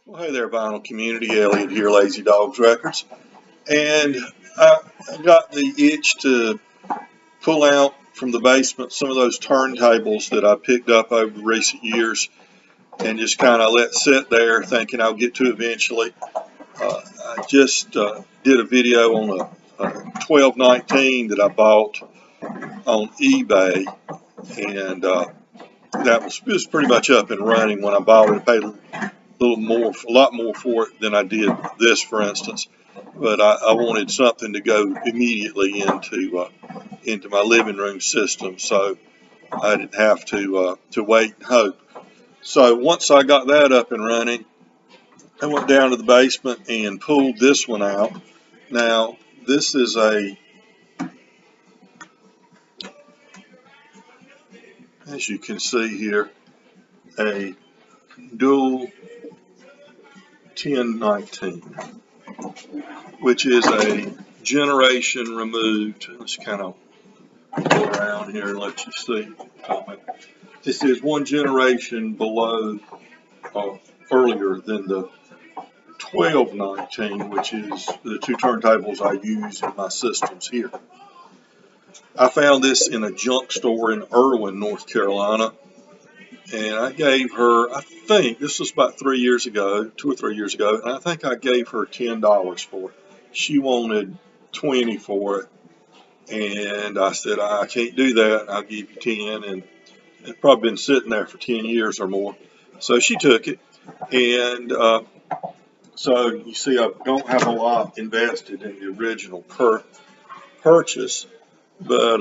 Well, hey there, vinyl community. Elliot here, Lazy Dogs Records. And I got the itch to pull out from the basement some of those turntables that I picked up over recent years and just kind of let sit there thinking I'll get to eventually. I just did a video on a 1219 that I bought on eBay, and that was pretty much up and running when I bought it. I paid a lot more for it than I did this, for instance. But I wanted something to go immediately into my living room system, so I didn't have to wait and hope. So once I got that up and running, I went down to the basement and pulled this one out. Now this is as you can see here, a dual 1019, which is a generation removed. Let's kind of go around here and let you see. This is one generation below, earlier than the 1219, which is the two turntables I use in my systems here. I found this in a junk store in Irwin, North Carolina, and I gave her, I think this was about 3 years ago, 2 or 3 years ago, and I think I gave her $10 for it. She wanted 20 for it, and I said, I can't do that. I'll give you 10, and it's probably been sitting there for 10 years or more. So she took it, and so you see I don't have a lot invested in the original purchase, but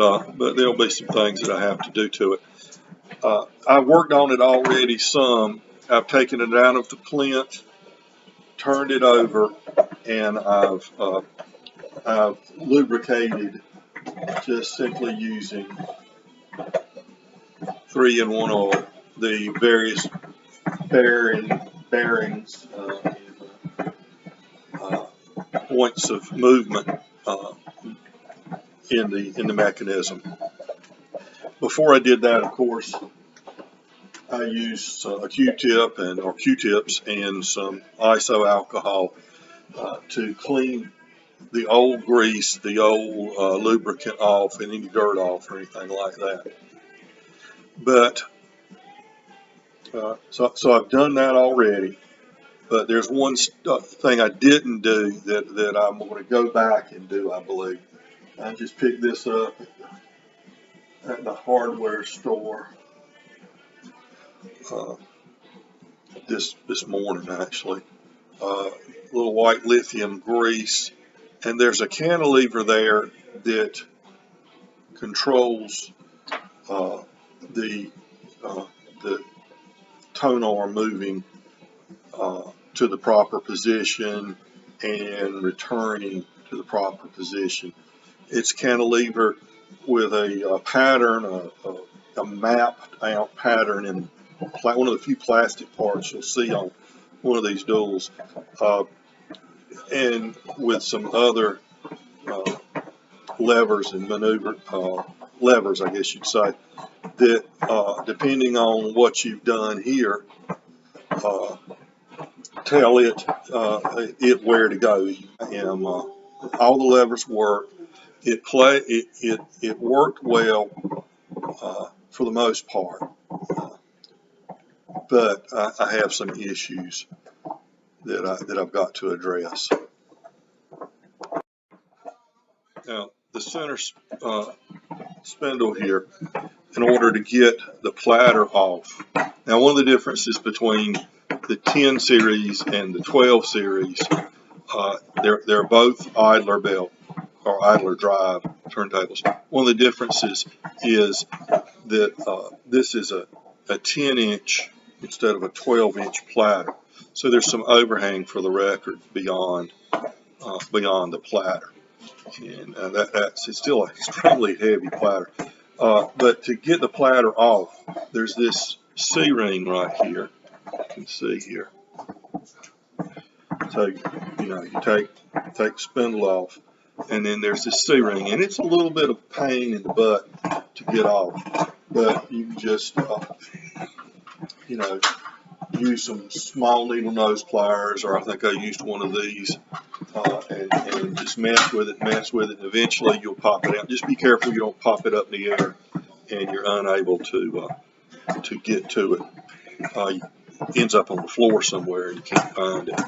there'll be some things that I have to do to it. I've worked on it already some. I've taken it out of the plinth, turned it over, and I've lubricated just simply using 3-in-1 oil, the various bearings, points of movement in the mechanism. Before I did that, of course, I used a Q-tip or Q-tips and some iso alcohol to clean the old grease, the old lubricant off, and any dirt off or anything like that. But so I've done that already. But there's one thing I didn't do that I'm going to go back and do, I believe. I just picked this up at the hardware store this morning, actually. Little white lithium grease, and there's a cantilever there that controls the tone arm moving to the proper position and returning to the proper position. It's cantilever with a pattern, a mapped out pattern in one of the few plastic parts you'll see on one of these duals, and with some other levers and levers, I guess you'd say, that depending on what you've done here, tell it where to go. And all the levers work. It worked well for the most part, but I have some issues that I've got to address. Now, the center spindle here, in order to get the platter off. Now, one of the differences between the 10 series and the 12 series, they're both idler belt or idler drive turntables. One of the differences is that this is a 10-inch instead of a 12-inch platter. So there's some overhang for the record beyond the platter, and it's still an extremely heavy platter. But to get the platter off, there's this C-ring right here. You can see here. So you take the spindle off, and then there's this C-ring, and it's a little bit of pain in the butt to get off, but you can just use some small needle nose pliers, or I think I used one of these, and just mess with it, and eventually you'll pop it out. Just be careful you don't pop it up in the air and you're unable to get to it. It ends up on the floor somewhere and you can't find it.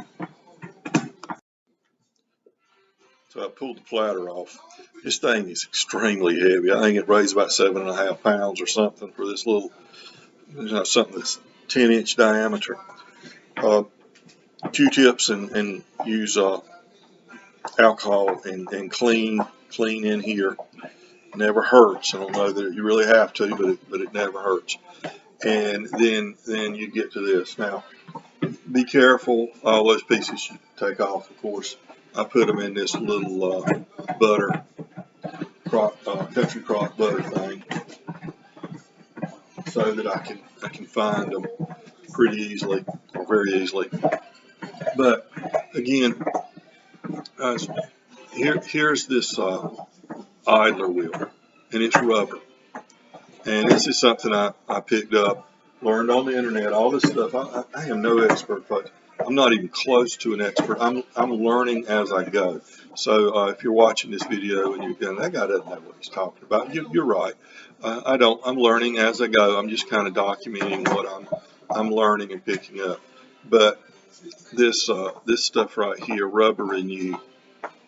So I pulled the platter off. This thing is extremely heavy. I think it weighs about 7.5 pounds or something for this little, something that's 10-inch diameter. Q-tips and use alcohol and clean in here. Never hurts. I don't know that you really have to, but it never hurts. And then you get to this. Now, be careful. All those pieces you take off, of course. I put them in this little butter country crock butter thing, so that I can find them pretty easily, or very easily. But again, here's this idler wheel, and it's rubber. And this is something I picked up, learned on the internet, all this stuff. I am no expert, but I'm not even close to an expert. I'm learning as I go. So if you're watching this video and you're going, that guy doesn't know what he's talking about, you're right. I don't. I'm learning as I go. I'm just kind of documenting what I'm learning and picking up. But this stuff right here, Rubber and You,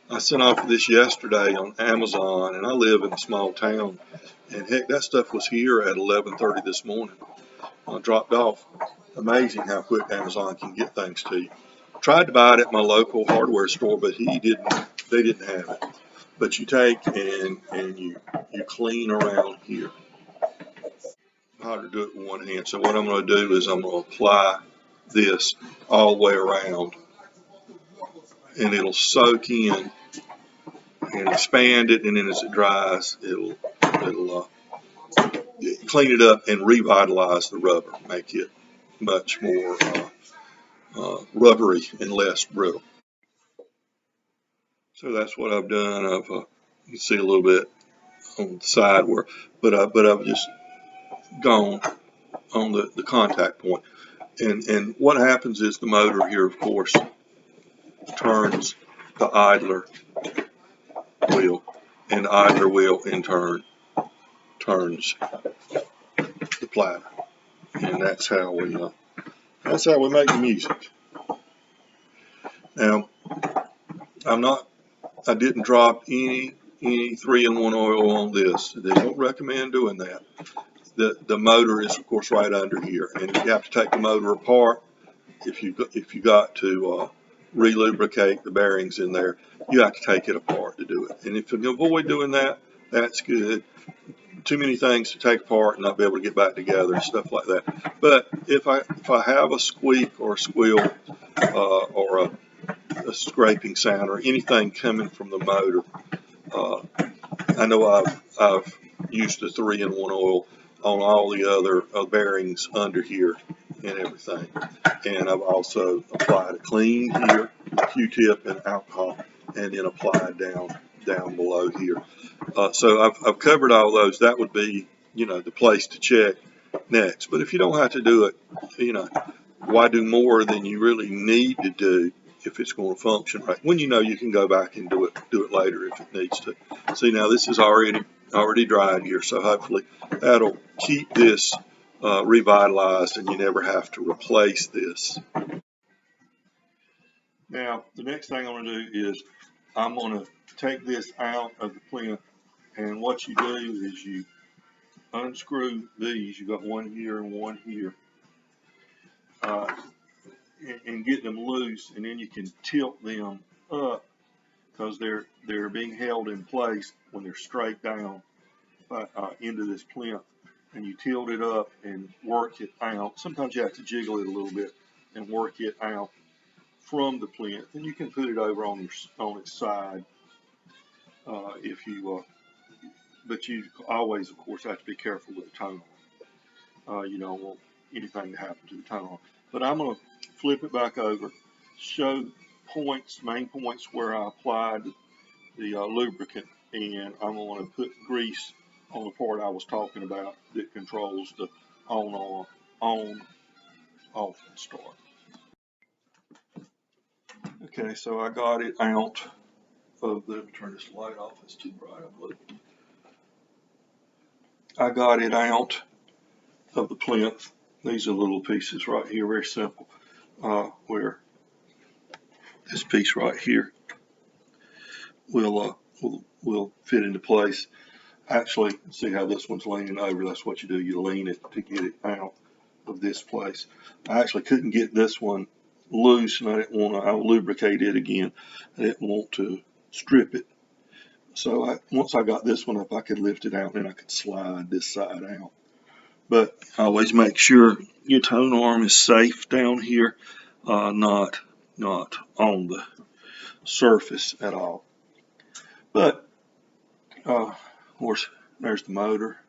I sent off this yesterday on Amazon, and I live in a small town, and heck, that stuff was here at 11:30 this morning. I dropped off. Amazing how quick Amazon can get things to you. Tried to buy it at my local hardware store, but they didn't have it. But you take and you clean around here. How to do it with one hand. So what I'm going to do is I'm going to apply this all the way around, and it'll soak in and expand it, and then as it dries, it'll clean it up and revitalize the rubber, make it much more rubbery and less brittle. So that's what I've done. You can see a little bit on the side but I've just gone on the contact point. And what happens is the motor here, of course, turns the idler wheel, and the idler wheel in turn turns the platter, and that's how we make the music. Now, I didn't drop any 3-in-1 oil on this. They don't recommend doing that. The motor is, of course, right under here, and you have to take the motor apart if you got to relubricate the bearings in there. You have to take it apart to do it, and if you can avoid doing that, that's good. Too many things to take apart and not be able to get back together and stuff like that. But if I have a squeak or a squeal or a scraping sound or anything coming from the motor, I know I've used the 3-in-1 oil on all the other bearings under here and everything, and I've also applied a clean here, Q-tip and alcohol, and then applied down below here. So I've covered all those. That would be the place to check next. But if you don't have to do it, why do more than you really need to do if it's going to function right? When you can go back and do it later if it needs to. See, now this is already dried here, so hopefully that'll keep this revitalized and you never have to replace this. Now, the next thing I'm going to do is I'm going to take this out of the plinth, and what you do is you unscrew these. You got one here and one here, and get them loose, and then you can tilt them up because they're being held in place when they're straight down into this plinth, and you tilt it up and work it out. Sometimes you have to jiggle it a little bit and work it out from the plinth, and you can put it over on its side but you always, of course, have to be careful with the tone. You don't want anything to happen to the tone. But I'm going to flip it back over, show main points where I applied the lubricant, and I'm going to put grease on the part I was talking about that controls the on often start. Okay, so I got it out of the, turn this light off, it's too bright, I believe. I got it out of the plinth. These are little pieces right here, very simple, where this piece right here will fit into place. Actually, see how this one's leaning over, that's what you do, you lean it to get it out of this place. I actually couldn't get this one loose, and I didn't want to, I'll lubricate it again. I didn't want to strip it. So once I got this one up, I could lift it out and I could slide this side out. But always make sure your tone arm is safe down here, not on the surface at all. But of course, there's the motor.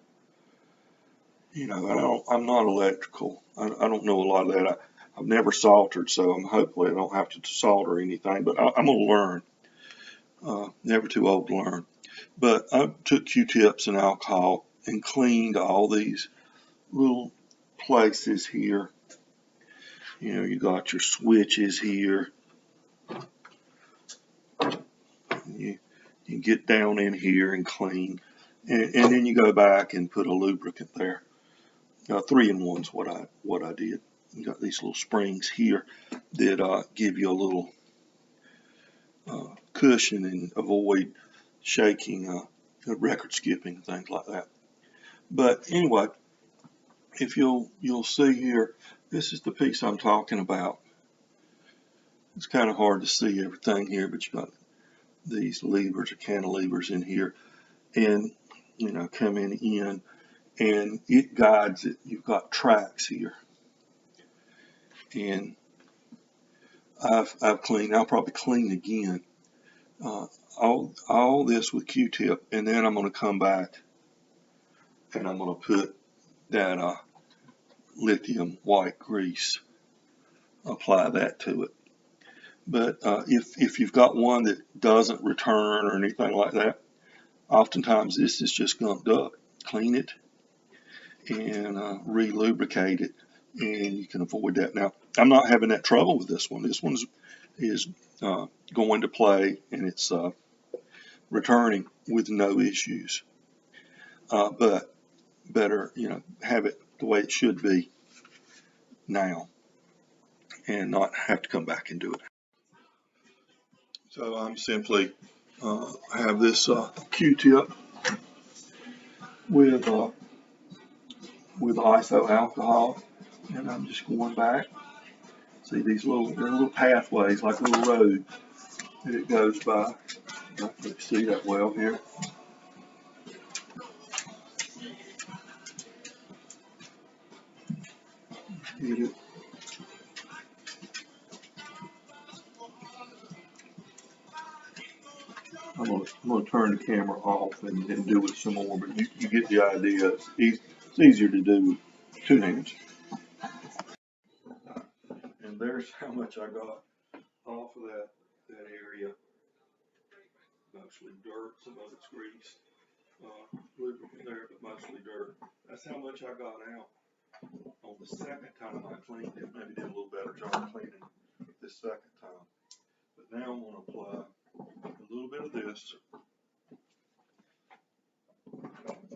You know, I'm not electrical. I don't know a lot of that. I've never soldered, so hopefully I don't have to solder anything. But I'm going to learn. Never too old to learn. But I took Q-tips and alcohol and cleaned all these little places here. You know, you got your switches here. You get down in here and clean, and then you go back and put a lubricant there. 3-in-1's what I did. You got these little springs here that give you a little cushion and avoid shaking, record skipping, things like that. But anyway, if you'll see here, this is the piece I'm talking about. It's kind of hard to see everything here, but you got these levers or cantilevers in here, and you know, coming in, and it guides it. You've got tracks here, and I've cleaned. I'll probably clean again. All this with Q-tip, and then I'm going to come back and I'm going to put that lithium white grease, apply that to it. But if you've got one that doesn't return or anything like that, oftentimes this is just gunked up. Clean it and re-lubricate it, and you can avoid that. Now, I'm not having that trouble with this one. This one is going to play, and it's returning with no issues. But better, you know, have it the way it should be now and not have to come back and do it. So I'm simply have this Q-tip with iso alcohol, and I'm just going back. See these little pathways, like a little road that it goes by. I can't see that well here. Get it. I'm gonna turn the camera off and do it some more, but you get the idea. It's easier to do with 2 hands. And there's how much I got off of that area. Mostly dirt, some of it's grease. Lubricant there, but mostly dirt. That's how much I got out on the second time I cleaned it. Maybe did a little better job cleaning this second time. But now I'm going to apply a little bit of this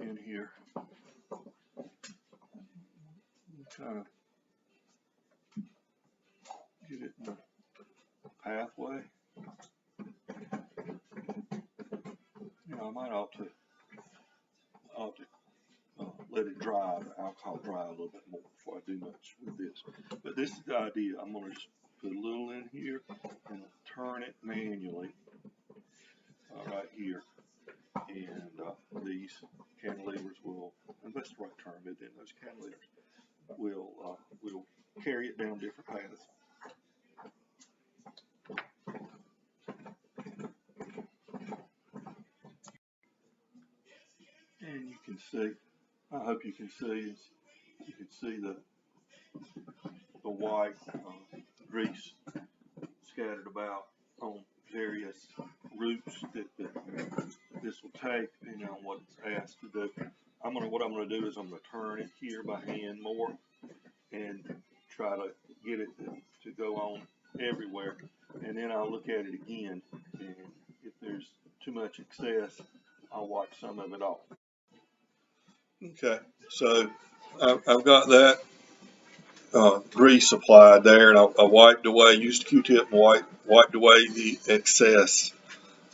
in here. Kind of get it in the pathway. You know, I might ought to let it dry, the alcohol dry a little bit more before I do much with this. But this is the idea. I'm going to just put a little in here and turn it manually right here. And these cantilevers will, and that's the right term, but then those cantilevers will carry it down different paths. And you can see, I hope you can see, the white grease scattered about on various routes that this will take, depending on what it's asked to do. What I'm gonna do is I'm gonna turn it here by hand more and try to get it to go on everywhere, and then I'll look at it again, and if there's too much excess, I'll wipe some of it off. Okay, so I've got that grease applied there, and I wiped away, used a Q-tip and wiped away the excess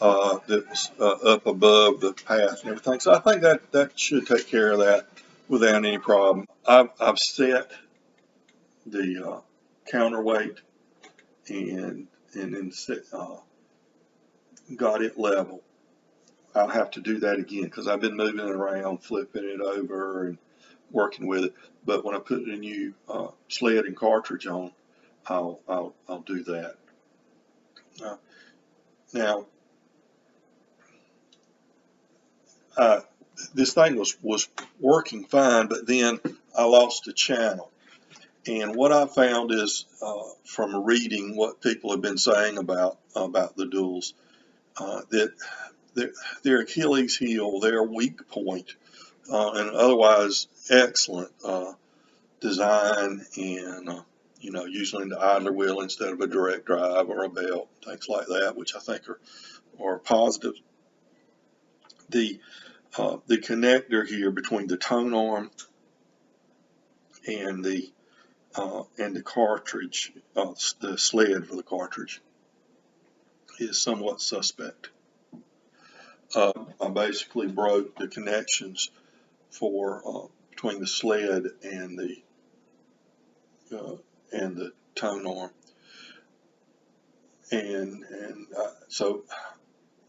that was up above the path and everything. So I think that should take care of that without any problem. I've set the counterweight and then got it level. I'll have to do that again because I've been moving it around, flipping it over and working with it. But when I put the new sled and cartridge on, I'll do that. Now, this thing was working fine, but then I lost the channel. And what I found is, from reading what people have been saying about the duals, that their Achilles heel, their weak point, and otherwise excellent design, and usually the idler wheel instead of a direct drive or a belt, things like that, which I think are positive. The connector here between the tone arm and the cartridge, the sled for the cartridge, is somewhat suspect. I basically broke the connections for between the sled and the tone arm, and so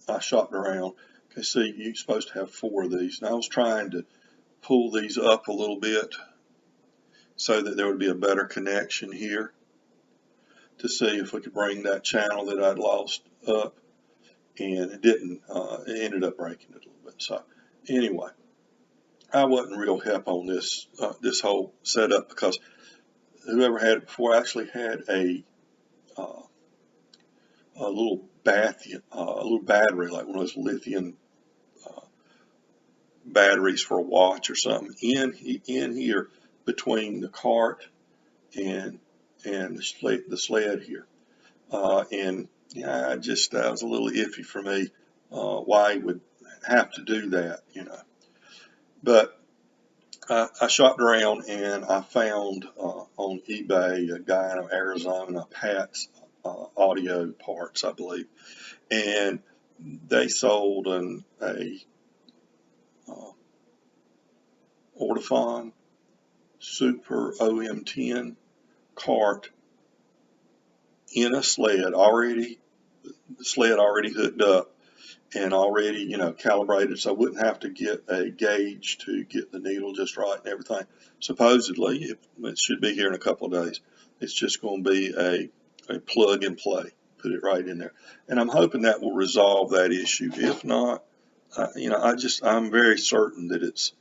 I shopped around. Okay, see, you're supposed to have 4 of these, and I was trying to pull these up a little bit so that there would be a better connection here to see if we could bring that channel that I'd lost up, and it didn't. It ended up breaking it a little bit. So anyway, I wasn't real hip on this whole setup because whoever had it before actually had a little battery, like one of those lithium batteries for a watch or something in here between the cart and the sled here, and yeah, I just was a little iffy for me why he would have to do that, But I shopped around and I found on eBay a guy in Arizona, Pat's Audio Parts, I believe, and they sold a Ortofon Super OM10 cart in a sled already hooked up and already calibrated, so I wouldn't have to get a gauge to get the needle just right and everything. Supposedly it should be here in a couple of days. It's just going to be a plug and play, put it right in there, and I'm hoping that will resolve that issue. If not, I'm very certain that it's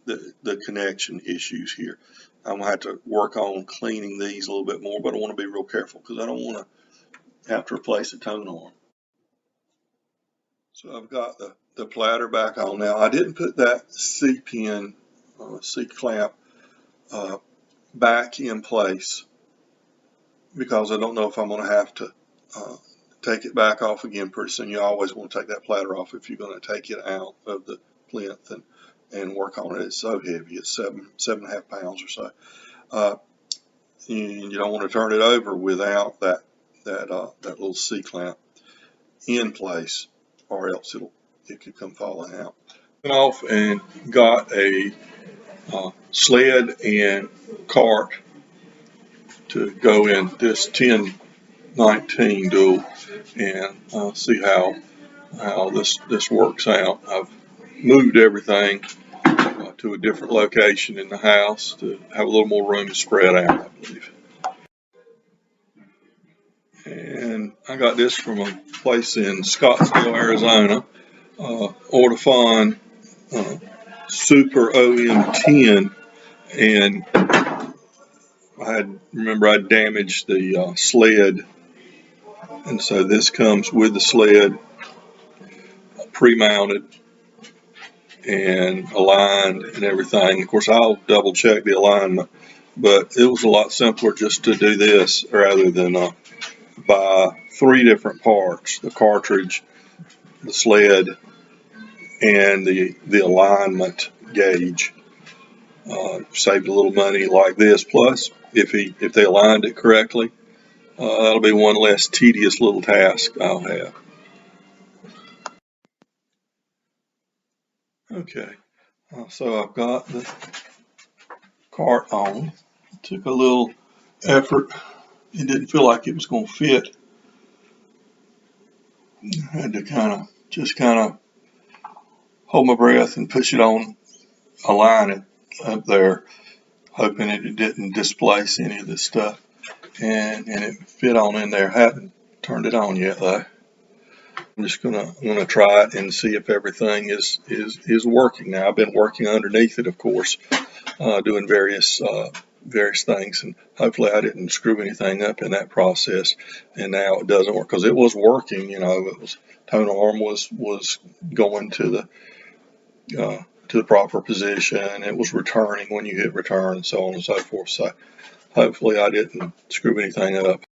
the connection issues here. I'm gonna have to work on cleaning these a little bit more, but I want to be real careful because I don't want to have to replace a tone arm. So I've got the platter back on now. I didn't put that C-pin, C-clamp back in place because I don't know if I'm going to have to take it back off again pretty soon. You always want to take that platter off if you're going to take it out of the plinth and work on it. It's so heavy. It's 7.5 pounds or so. And you don't want to turn it over without that little C-clamp in place, or else it could come falling out. Went off and got a sled and cart to go in this 1019 dual, and see how this works out. I've moved everything to a different location in the house to have a little more room to spread out, I believe. And I got this from a place in Scottsdale, Arizona, Ortofon Super OM10, and I damaged the sled, and so this comes with the sled pre-mounted, and aligned and everything. Of course, I'll double check the alignment, but it was a lot simpler just to do this rather than buy 3 different parts: the cartridge, the sled, and the alignment gauge. Saved a little money like this. Plus, if they aligned it correctly, that'll be one less tedious little task I'll have. Okay, so I've got the cart on. Took a little effort. It didn't feel like it was going to fit. I had to kind of hold my breath and push it on, align it up there, hoping it didn't displace any of this stuff. And it fit on in there. Haven't turned it on yet though. I'm just gonna try it and see if everything is working. Now I've been working underneath it, of course, doing various things, and hopefully I didn't screw anything up in that process. And now it doesn't work because it was working. You know, it was tone arm was going to the proper position. It was returning when you hit return, and so on and so forth. So hopefully I didn't screw anything up.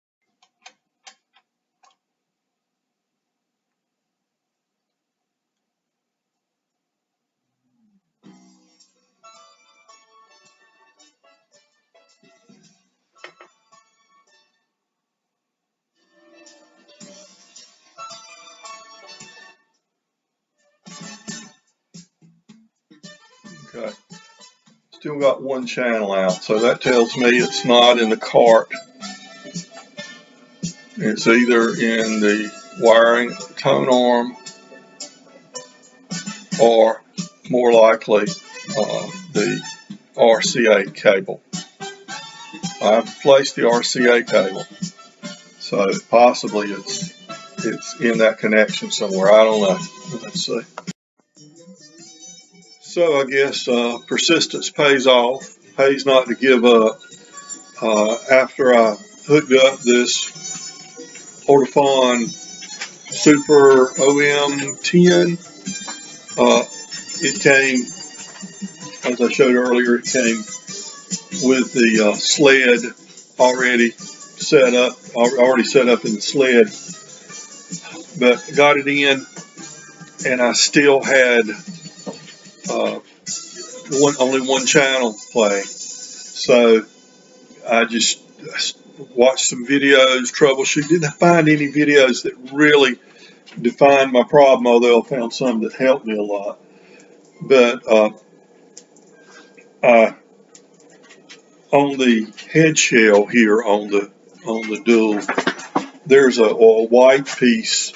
Okay. Still got one channel out, so that tells me it's not in the cart. It's either in the wiring tone arm or more likely the RCA cable. I've placed the RCA cable, so possibly it's in that connection somewhere. I don't know. Let's see. So I guess persistence pays off. Pays not to give up. After I hooked up this Portafon Super OM 10, it came, as I showed earlier, it came with the sled already set up in the sled, but got it in, and I still had only one channel playing. So I just watched some videos, troubleshoot. Didn't find any videos that really defined my problem, although I found some that helped me a lot. But on the head shell here on the dual, there's a white piece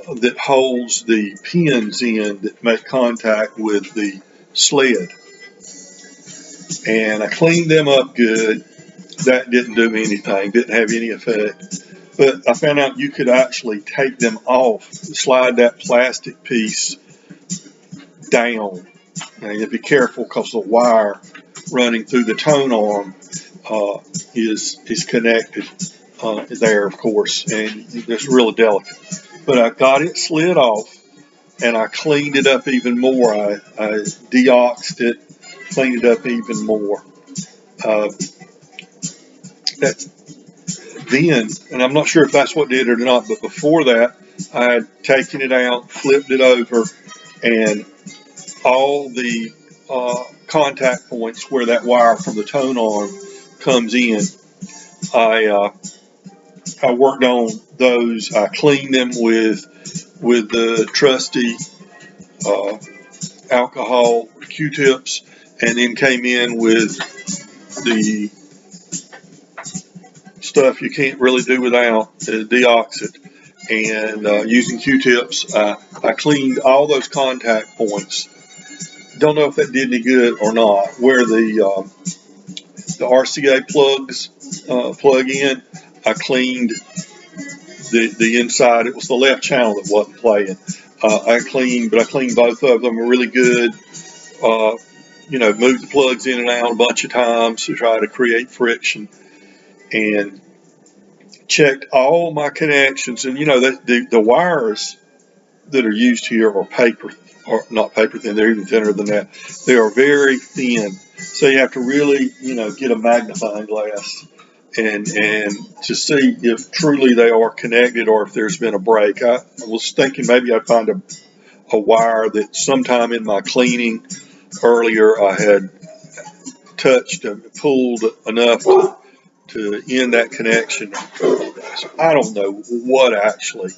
that holds the pins in that make contact with the sled. And I cleaned them up good. That didn't do anything, didn't have any effect. But I found out you could actually take them off, slide that plastic piece down. And you have to be careful because the wire running through the tone arm is connected there, of course, and it's really delicate. But I got it slid off, and I cleaned it up even more. I deoxed it, cleaned it up even more. That then, and I'm not sure if that's what did it or not, but before that, I had taken it out, flipped it over, and all the contact points where that wire from the tone arm comes in, I worked on those. I cleaned them with the trusty alcohol Q-tips, and then came in with the stuff you can't really do without, deoxit. And using Q-tips, I cleaned all those contact points. Don't know if that did any good or not. Where the RCA plugs plug in, I cleaned the inside. It was the left channel that wasn't playing. I cleaned both of them really good. Moved the plugs in and out a bunch of times to try to create friction, and checked all my connections. And the wires that are used here are paper or not paper thin, they're even thinner than that. They are very thin. So you have to really, get a magnifying glass and to see if truly they are connected or if there's been a break. I was thinking maybe I'd find a wire that sometime in my cleaning earlier I had touched and pulled enough to end that connection. I don't know what actually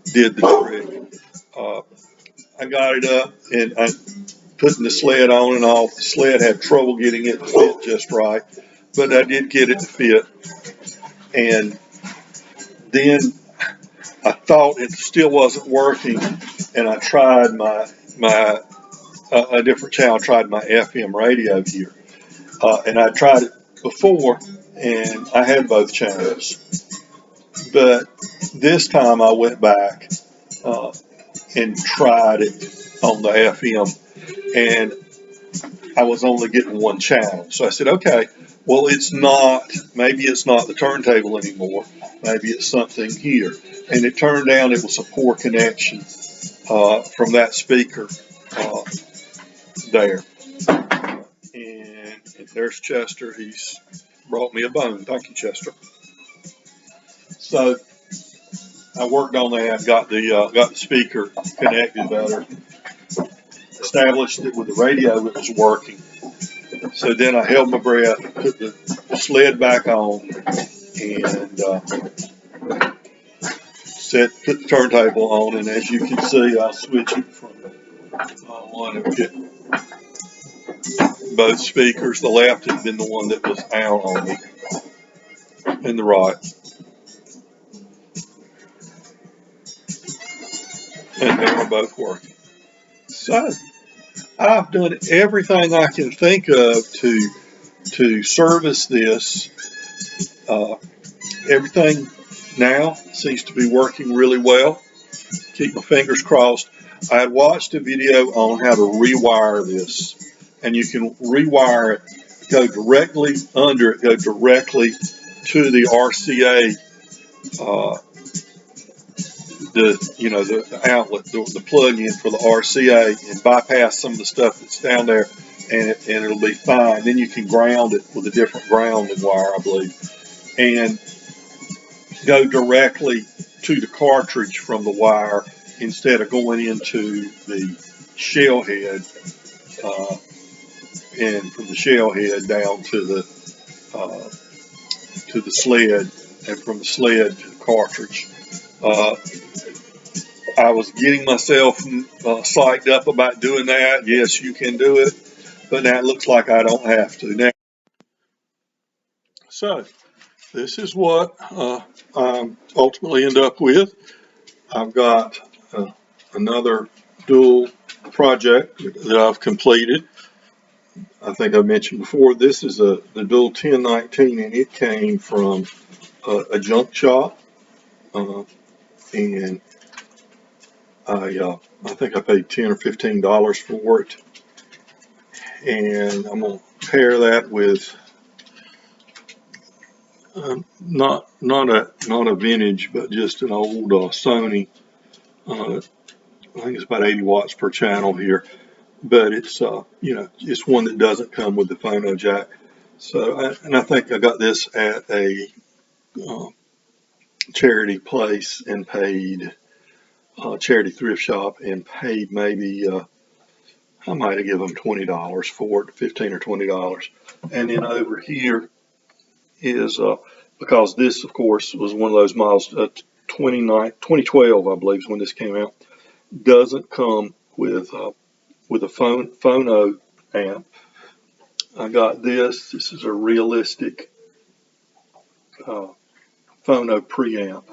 did the trick. I got it up and I putting the sled on and off. The sled had trouble getting it to fit just right, but I did get it to fit. And then I thought it still wasn't working, and I tried my a different channel. I tried my FM radio here, and I tried it before, and I had both channels. But this time I went back uh, and tried it on the FM, and I was only getting one channel. So I said, okay, well, maybe it's not the turntable anymore. Maybe it's something here. And it turned out it was a poor connection from that speaker there. And there's Chester. He's brought me a bone. Thank you, Chester. So I worked on that, got the speaker connected better, established it with the radio, it was working. So then I held my breath, put the sled back on, and put the turntable on. And as you can see, I'll switch it from one and get both speakers. The left had been the one that was out on me, and the right. And they were both working. So I've done everything I can think of to service this. Everything now seems to be working really well. Keep my fingers crossed. I had watched a video on how to rewire this, and you can rewire it, go directly under it, go directly to the RCA, the outlet, the plug-in for the RCA, and bypass some of the stuff that's down there, and it'll be fine. Then you can ground it with a different grounding wire, I believe, and go directly to the cartridge from the wire instead of going into the shell head, and from the shell head down to the sled, and from the sled to the cartridge. I was getting myself psyched up about doing that. Yes, you can do it, but now it looks like I don't have to now. So this is what I ultimately end up with. I've got another dual project that I've completed. I think I mentioned before, this is the dual 1019, and it came from a junk shop, and I think I paid $10 or $15 for it, and I'm gonna pair that with not a vintage, but just an old Sony. I think it's about 80 watts per channel here, but it's it's one that doesn't come with the phono jack. So I think I got this at a charity place and paid charity thrift shop and paid maybe I might have given them $20 for it, $15 or $20. And then over here is because this, of course, was one of those models. 2012, I believe, is when this came out. Doesn't come with a phono amp. I got this. This is a realistic phono preamp,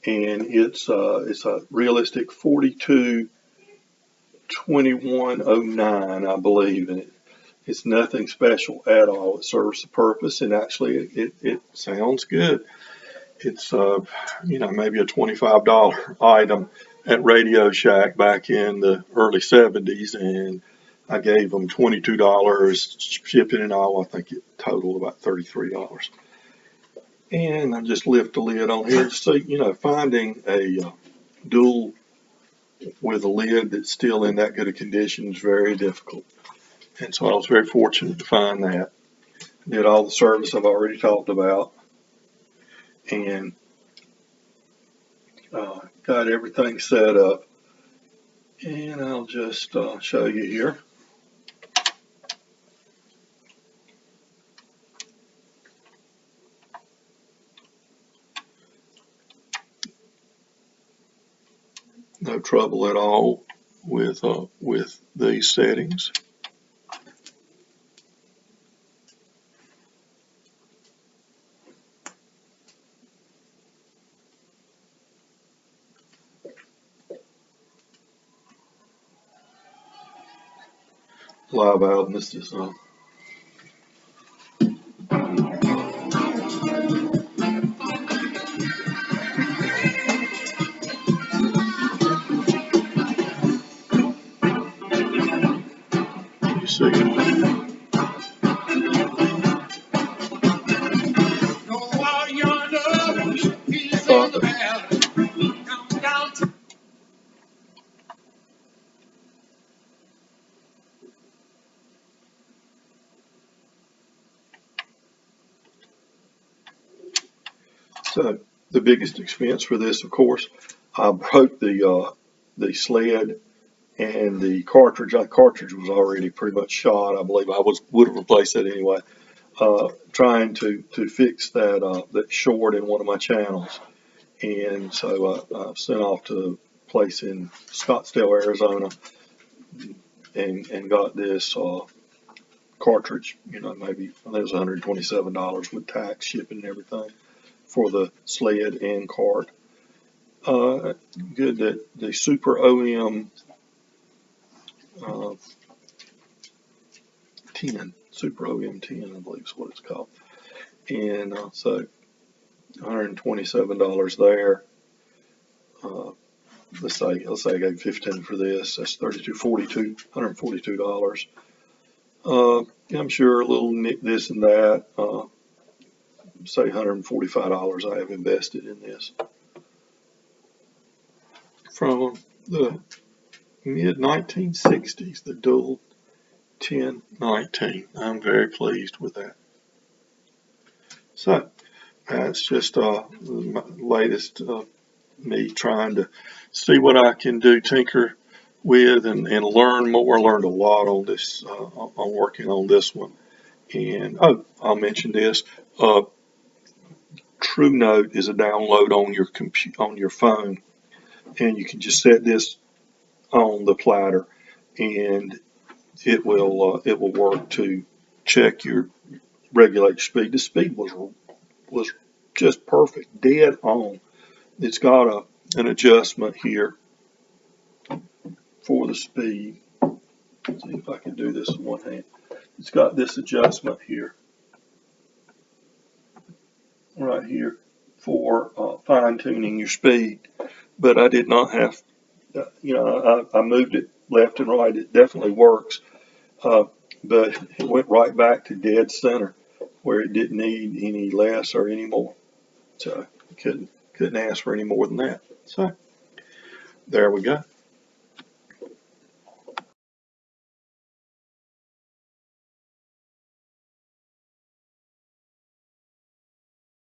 and it's a realistic 422109, I believe, and it's nothing special at all. It serves the purpose, and actually it sounds good. It's maybe a $25 item at Radio Shack back in the early 70s, and I gave them $22 shipping and all. I think it totaled about $33. And I just lift the lid on here to see, finding a dual with a lid that's still in that good a condition is very difficult. And so I was very fortunate to find that. Did all the service I've already talked about, and got everything set up. And I'll just show you here. No trouble at all with these settings. Live out, and this is you see. So the biggest expense for this, of course, I broke the sled and the cartridge. The cartridge was already pretty much shot. I believe I would have replaced it anyway. Trying to fix that short in one of my channels, and so I sent off to a place in Scottsdale, Arizona, and got this cartridge. You know, maybe I think it was $127 with tax, shipping, and everything for the sled and cart. Good that the Super OM 10, Super OM 10, I believe is what it's called. And so $127 there. Let's say I gave 15 for this. That's $142. I'm sure a little this and that. Say $145 I have invested in this. From the mid 1960s, the Dual 1019. I'm very pleased with that. So that's just the latest me trying to see what I can do, tinker with, and learn more. I learned a lot on this, on working on this one. And I'll mention this. True Note is a download on your phone, and you can just set this on the platter, and it will work to check your regulate speed. The speed was just perfect, dead on. It's got an adjustment here for the speed. Let's see if I can do this in one hand. It's got this adjustment here, right here, for fine tuning your speed. But I did not have, I moved it left and right. It definitely works, but it went right back to dead center where it didn't need any less or any more. So couldn't ask for any more than that. So there we go.